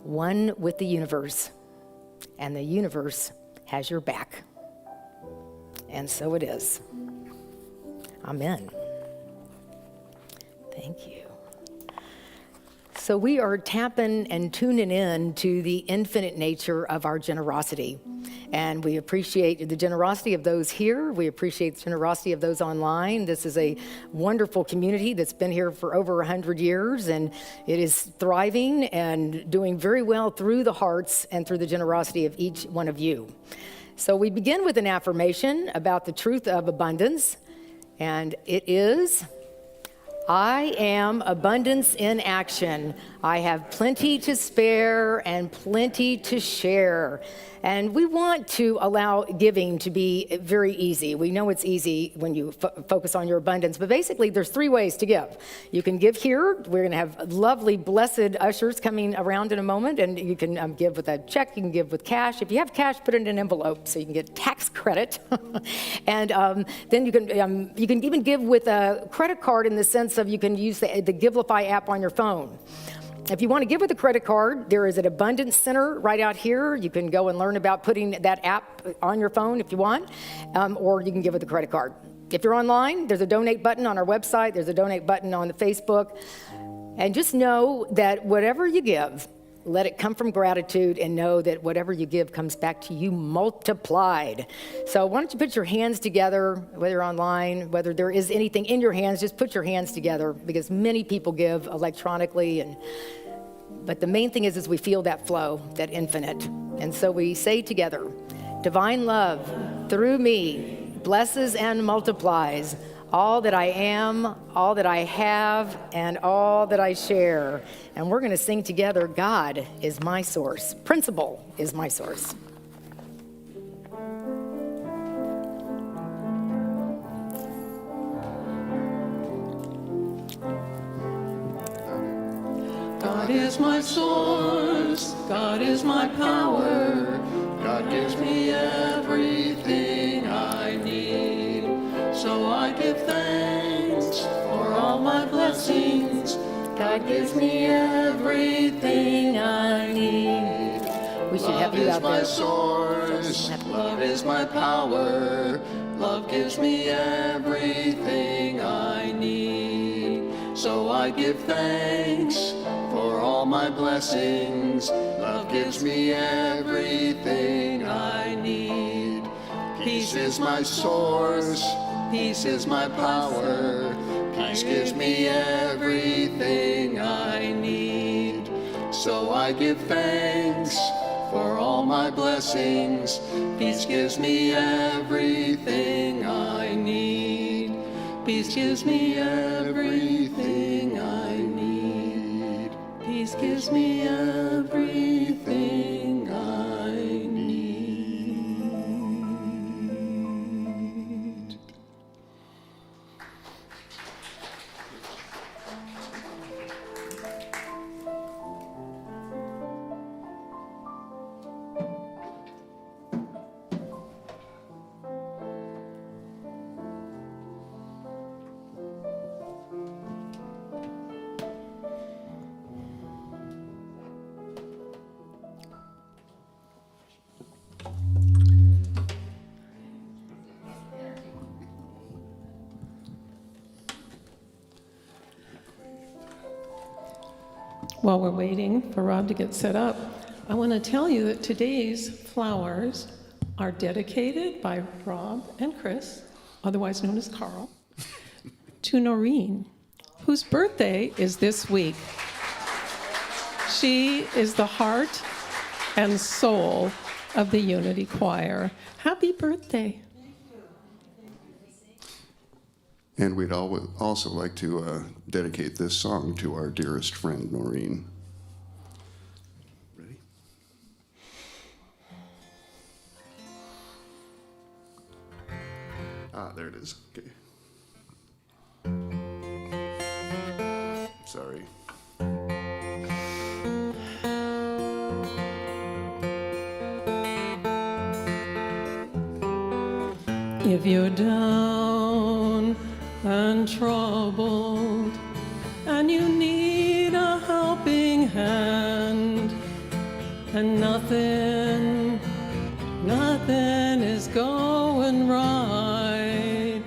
one with the universe, and the universe has your back. And so it is. Amen. Thank you. So we are tapping and tuning in to the infinite nature of our generosity. And we appreciate the generosity of those here. We appreciate the generosity of those online. This is a wonderful community that's been here for over 100 years, and it is thriving and doing very well through the hearts and through the generosity of each one of you. So we begin with an affirmation about the truth of abundance, and it is, I am abundance in action. I have plenty to spare and plenty to share. And we want to allow giving to be very easy. We know it's easy when you focus on your abundance, but basically there's 3 ways to give. You can give here. We're gonna have lovely, blessed ushers coming around in a moment, and you can give with a check, you can give with cash. If you have cash, put it in an envelope so you can get tax credit. And then you can even give with a credit card, in the sense of you can use the Givelify app on your phone. If you want to give with a credit card, there is an Abundance Center right out here. You can go and learn about putting that app on your phone if you want, or you can give with a credit card. If you're online, there's a donate button on our website. There's a donate button on the Facebook. And just know that whatever you give, let it come from gratitude, and know that whatever you give comes back to you multiplied. So why don't you put your hands together, whether you're online, whether there is anything in your hands, just put your hands together, because many people give electronically. But the main thing is we feel that flow, that infinite. And so we say together, divine love through me blesses and multiplies all that I am, all that I have, and all that I share. And we're going to sing together, God is my source. Principle is my source. God is my source, God is my power, God gives me everything I need. So I give thanks for all my blessings, God gives me everything I need. We should have you out there. Love is my source, love is my power, love gives me everything I need. So I give thanks for all my blessings, love gives me everything I need. Peace is my source, peace is my power, peace gives me everything I need. So I give thanks for all my blessings, peace gives me everything I need. Peace gives me everything I need. Peace gives me everything I need. While we're waiting for Rob to get set up, I want to tell you that today's flowers are dedicated by Rob and Chris, otherwise known as Carl, to Noreen, whose birthday is this week. She is the heart and soul of the Unity Choir. Happy birthday. And we'd also like to dedicate this song to our dearest friend, Noreen. Ready? There it is. Okay. Sorry. If you're down and troubled, and you need a helping hand, and nothing is going right.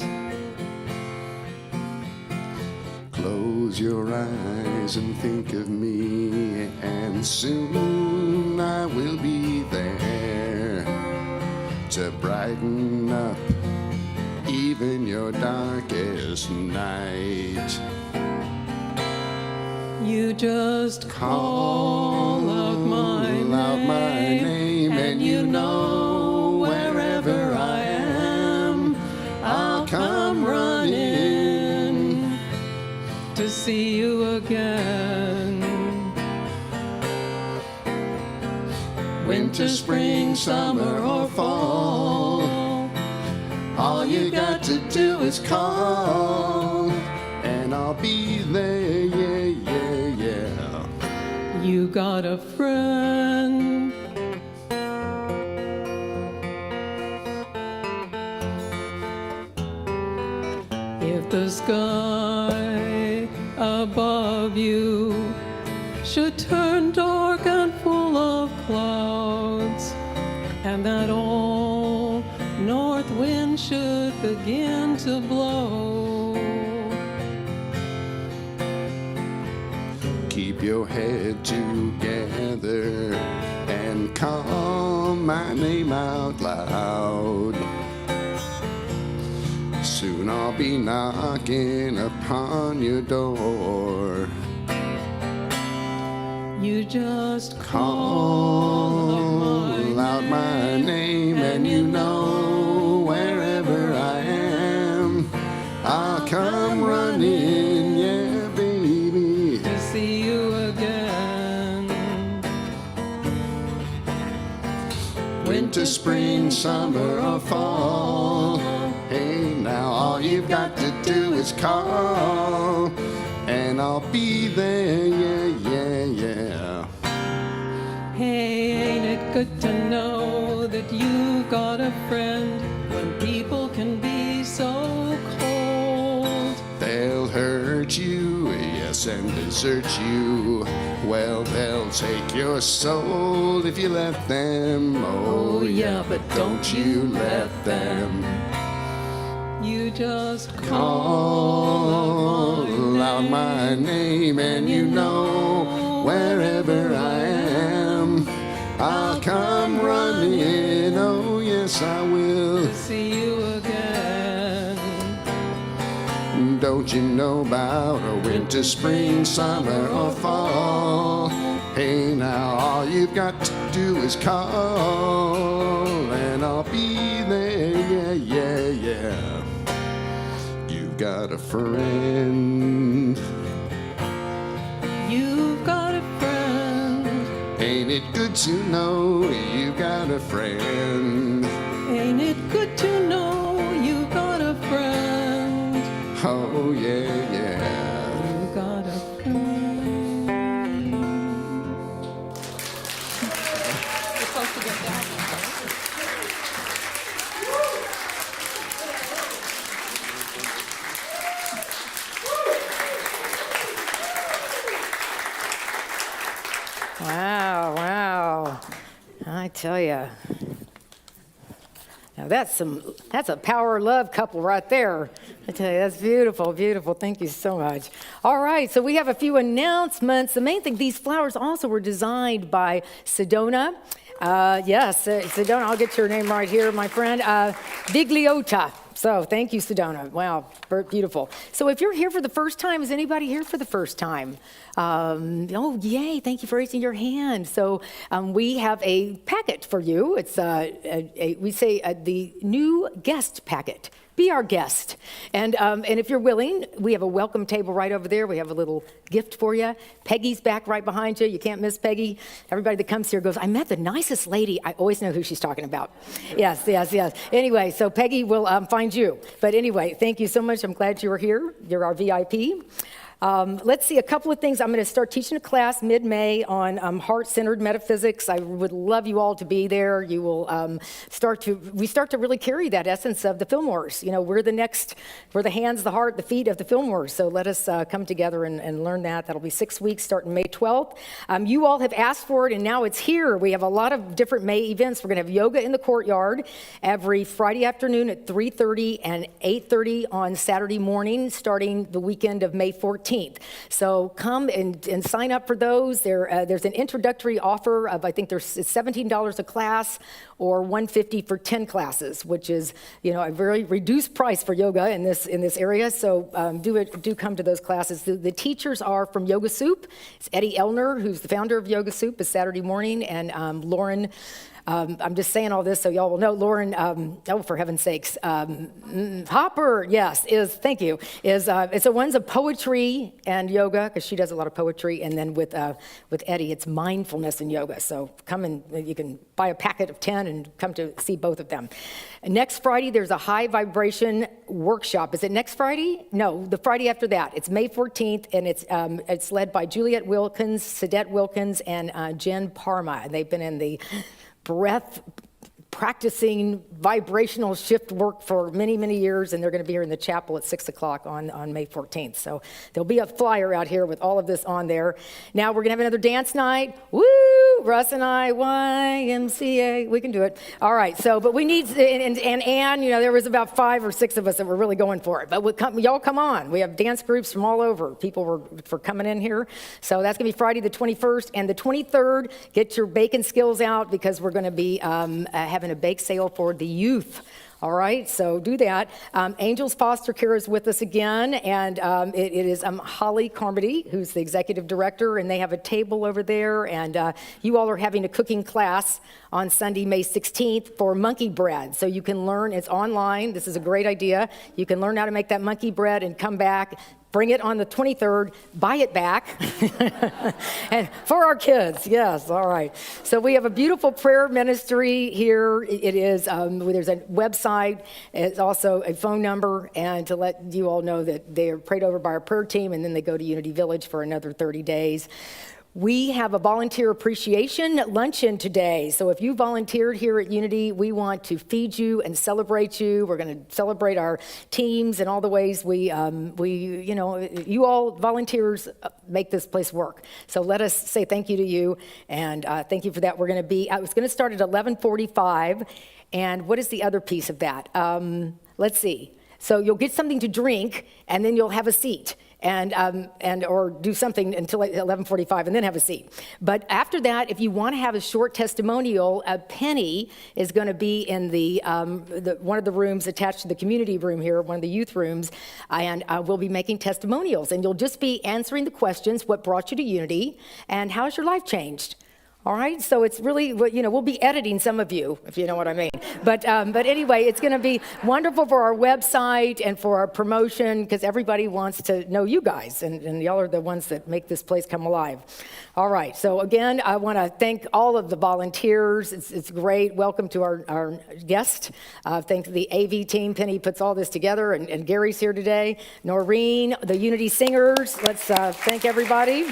Close your eyes and think of me, and soon I will be there to brighten up even your darkest night. You just call out my name, and you know wherever I am, I'll come running to see you again. Winter, spring, summer, or fall, all you got to do is call, and I'll be there, yeah, yeah, yeah. You got a friend. If the sky above you should turn dark and full of clouds, and that old north wind should begin to blow, Keep your head together and call my name out loud. Soon I'll be knocking upon your door. you just Call out my name, and you know wherever I am, I'll come running, yeah, baby. to see you again. Winter, spring, summer, or fall. Hey, now all you've got to do is call, and I'll be there, yeah, yeah, yeah. Hey, ain't it good to know that you've got a friend when people can be so cold? They'll hurt you, yes, and desert you. Well, they'll take your soul if you let them. Oh, yeah, but don't you let them. You just Call out my name, and you know wherever I am, I'll come running. Oh, yes, I will. see you again. Don't you know about a winter, spring, summer, or fall? Hey, now all you've got to do is call, and I'll be there, yeah, yeah, yeah. You've got a friend. You've got a friend. Ain't it good to know you've got a friend? Ain't it good to know you've got a friend? Oh, yeah, yeah. You've got a friend. You're supposed to get down. Wow, wow. I tell you. Now that's a power love couple right there. I tell you, that's beautiful, beautiful. Thank you so much. All right, so we have a few announcements. The main thing, these flowers also were designed by Sedona. Yes, Sedona, I'll get your name right here, my friend. Bigliota. So thank you, Sedona. Wow, beautiful. So if you're here for the first time, is anybody here for the first time? Oh, yay, thank you for raising your hand. So we have a packet for you. It's we say the new guest packet. Be our guest. And if you're willing, we have a welcome table right over there. We have a little gift for you. Peggy's back right behind you. You can't miss Peggy. Everybody that comes here goes, I met the nicest lady. I always know who she's talking about. Yes, yes, yes. Anyway, so Peggy will find you. But anyway, thank you so much. I'm glad you were here. You're our VIP. Let's see, a couple of things. I'm going to start teaching a class mid-May on heart-centered metaphysics. I would love you all to be there. You will start to really carry that essence of the Fillmores. You know, we're the hands, the heart, the feet of the Fillmores. So let us come together and learn that. That'll be 6 weeks starting May 12th. You all have asked for it, and now it's here. We have a lot of different May events. We're going to have yoga in the courtyard every Friday afternoon at 3:30 and 8:30 on Saturday morning, starting the weekend of May 14th. So come and sign up for those. There's an introductory offer of, I think there's $17 a class or $150 for 10 classes, which is, you know, a very reduced price for yoga in this area. So do come to those classes. The teachers are from Yoga Soup. It's Eddie Elner, who's the founder of Yoga Soup, is Saturday morning, and Lauren. I'm just saying all this so y'all will know. Lauren, oh, for heaven's sakes, Hopper, yes, thank you, it's one's of poetry and yoga, because she does a lot of poetry, and then with Eddie, it's mindfulness and yoga. So come and you can buy a packet of 10 and come to see both of them. Next Friday, there's a high vibration workshop. Is it next Friday? No, the Friday after that. It's May 14th, and it's led by Juliet Wilkins, Sedette Wilkins, and Jen Parma. And they've been in the breath practicing vibrational shift work for many, many years, and they're going to be here in the chapel at 6 o'clock on May 14th. So there'll be a flyer out here with all of this on there. Now we're going to have another dance night. Woo! Russ and I, YMCA, we can do it. All right, so, but we need, and Ann, you know, there was about 5 or 6 of us that were really going for it. But y'all come on. We have dance groups from all over. People were for coming in here. So that's going to be Friday the 21st. And the 23rd, get your baking skills out, because we're going to be having a bake sale for the youth All right, so do that. Angels Foster Care is with us again, and it is Holly Carmody, who's the executive director, and they have a table over there, and you all are having a cooking class on Sunday, May 16th for monkey bread. So you can learn, it's online, this is a great idea. You can learn how to make that monkey bread and come back, bring it on the 23rd, buy it back, and for our kids, yes, all right. So we have a beautiful prayer ministry here. It is, there's a website, it's also a phone number, and to let you all know that they are prayed over by our prayer team, and then they go to Unity Village for another 30 days. We have a volunteer appreciation luncheon today. So if you volunteered here at Unity, we want to feed you and celebrate you. We're going to celebrate our teams and all the ways we you all volunteers make this place work. So let us say thank you to you, and thank you for that. I was going to start at 11:45, and what is the other piece of that? Let's see. So you'll get something to drink, and then you'll have a seat. Or do something until 11:45 and then have a seat. But after that, if you want to have a short testimonial, Penny is going to be in the one of the rooms attached to the community room here, one of the youth rooms, and we'll be making testimonials. And you'll just be answering the questions: what brought you to Unity, and how's your life changed? All right, so it's really, we'll be editing some of you, if you know what I mean. But anyway, it's going to be wonderful for our website and for our promotion, because everybody wants to know you guys, and y'all are the ones that make this place come alive. All right, so again, I want to thank all of the volunteers. It's great. Welcome to our guest. Thank the AV team. Penny puts all this together, and Gary's here today. Noreen, the Unity Singers. Let's thank everybody.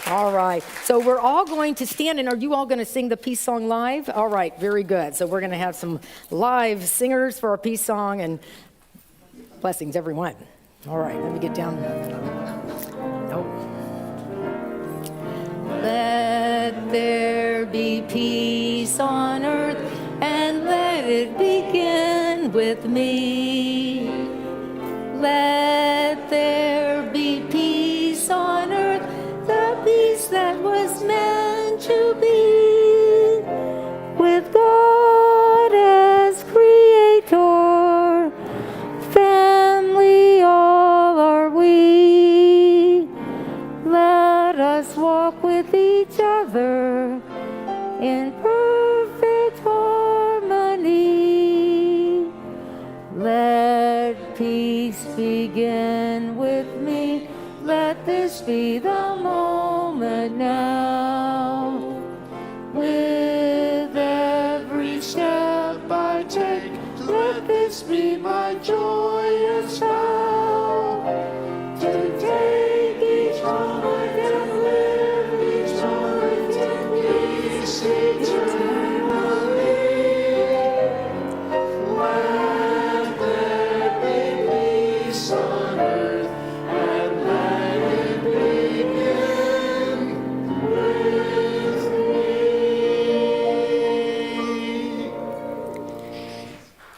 All right, so we're all going to stand, and are you all going to sing the peace song live? All right, very good. So we're going to have some live singers for our peace song, and blessings, everyone. All right, let me get down. Nope. Let there be peace on earth, and let it begin with me. Let there be peace on earth, the peace that was meant to be, with God as creator, family all are we. Let us walk with each other in perfect harmony. Let peace begin with me. Let this be the moment now. With every step I take, let this be my joyous vow. To take each moment and live each moment in peace eternally. Let there be peace on earth, and let it begin with me.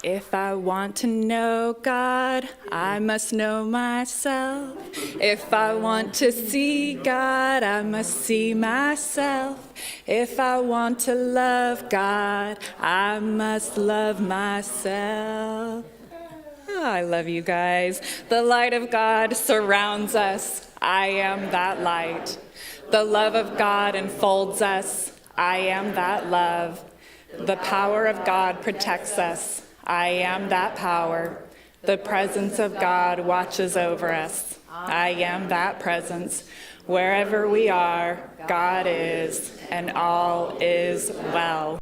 If I want to know God, I must know myself. If I want to see God, I must see myself. If I want to love God, I must love myself. Oh, I love you guys. The light of God surrounds us. I am that light. The love of God enfolds us. I am that love. The power of God protects us. I am that power. The presence of God watches over us. I am that presence. Wherever we are, God is, and all is well.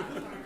Right.